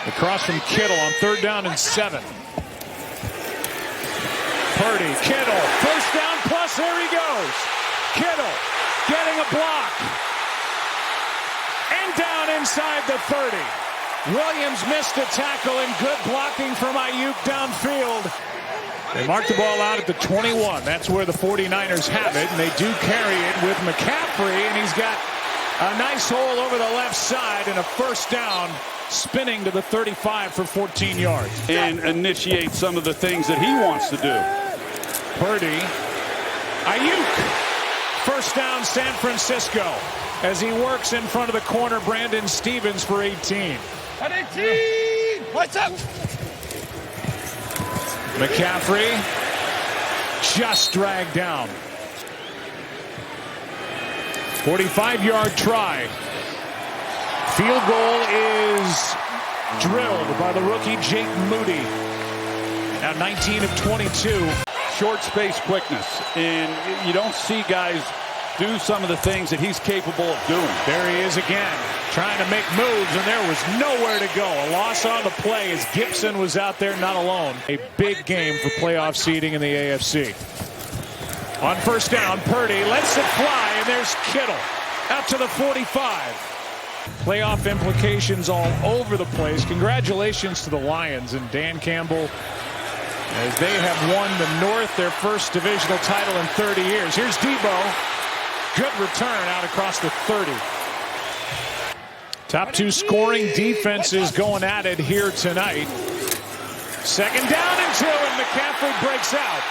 Across from Kittle on 3rd down and 7. Purdy, Kittle, first down plus, there he goes. Kittle getting a block. And down inside the 30. Williams missed a tackle and good blocking from Ayuk downfield. They mark the ball out at the 21. That's where the 49ers have it, and they do carry it with McCaffrey, and he's got a nice hole over the left side and a first down, spinning to the 35 for 14 yards. And initiate some of the things that he wants to do. Purdy, Ayuk, first down San Francisco as he works in front of the corner Brandon Stevens for 18. At 18, what's up? McCaffrey just dragged down. 45-yard try. Field goal is drilled by the rookie Jake Moody. Now 19 of 22. Short space quickness, and you don't see guys do some of the things that he's capable of doing. There he is again, trying to make moves, and there was nowhere to go. A loss on the play as Gibson was out there not alone. A big game for playoff seeding in the AFC. On first down, Purdy lets it fly, and there's Kittle out to the 45. Playoff implications all over the place. Congratulations to the Lions and Dan Campbell, as they have won the North, their first divisional title in 30 years. Here's Debo. Good return out across the 30. Top two scoring defenses going at it here tonight. 2nd down and 2, and McCaffrey breaks out.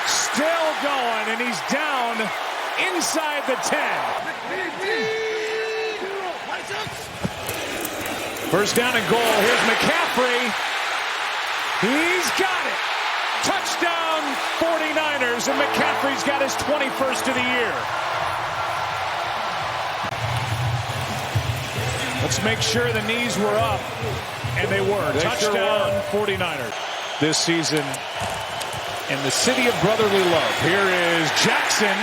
Still going, and he's down inside the 10. First down and goal. Here's McCaffrey. He's got it. Touchdown 49ers, and McCaffrey's got his 21st of the year. Let's make sure the knees were up, and they were. Touchdown 49ers. This season in the city of brotherly love. Here is Jackson.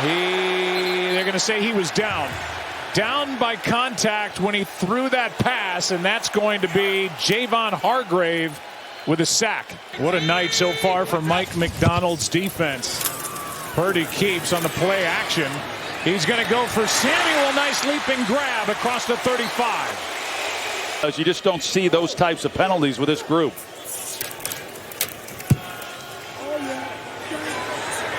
They're going to say he was down. Down by contact when he threw that pass, and that's going to be Javon Hargrave with a sack. What a night so far for Mike McDonald's defense. Purdy keeps on the play action. He's going to go for Samuel. Nice leaping grab across the 35. You just don't see those types of penalties with this group.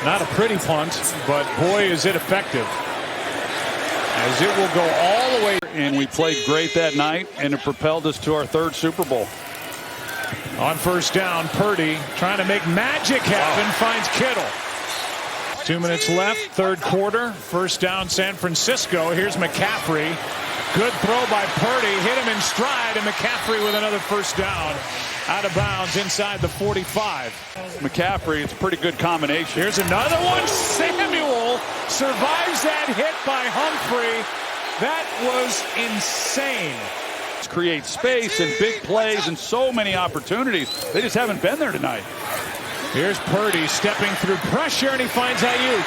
Not a pretty punt, but boy is it effective, as it will go all the way. And we played great that night, and it propelled us to our 3rd Super Bowl. On first down, Purdy trying to make magic happen, finds Kittle. 2 minutes left, 3rd quarter. First down, San Francisco. Here's McCaffrey. Good throw by Purdy. Hit him in stride, and McCaffrey with another first down. Out of bounds inside the 45. McCaffrey, it's a pretty good combination. Here's another one. Samuel survives that hit by Humphrey. That was insane. Create space and big plays and so many opportunities. They just haven't been there tonight. Here's Purdy stepping through pressure, and he finds Ayuk.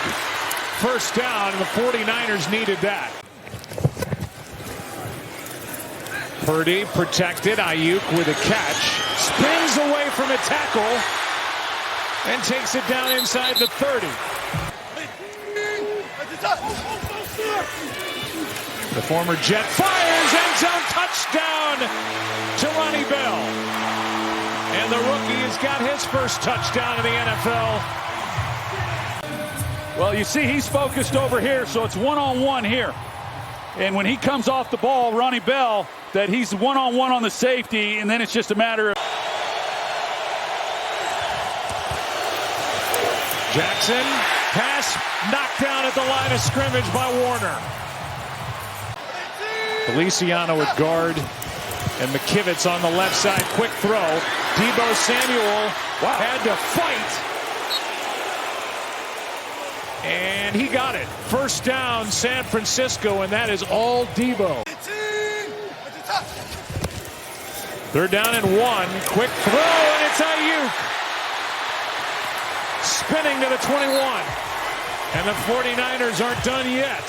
First down, and the 49ers needed that. Purdy protected. Ayuk with a catch. Spins away from a tackle and takes it down inside the 30. The former Jet fires, end zone touchdown to Ronnie Bell. And the rookie has got his first touchdown in the NFL. Well, you see he's focused over here, so it's one-on-one here. And when he comes off the ball, Ronnie Bell, that he's one-on-one on the safety, and then it's just a matter of... Jackson, pass knocked down at the line of scrimmage by Warner. Feliciano at guard, and McKivitz on the left side. Quick throw. Debo Samuel had to fight, and he got it. First down, San Francisco, and that is all Debo. 3rd down and 1. Quick throw, and it's Ayuk. Spinning to the 21. And the 49ers aren't done yet.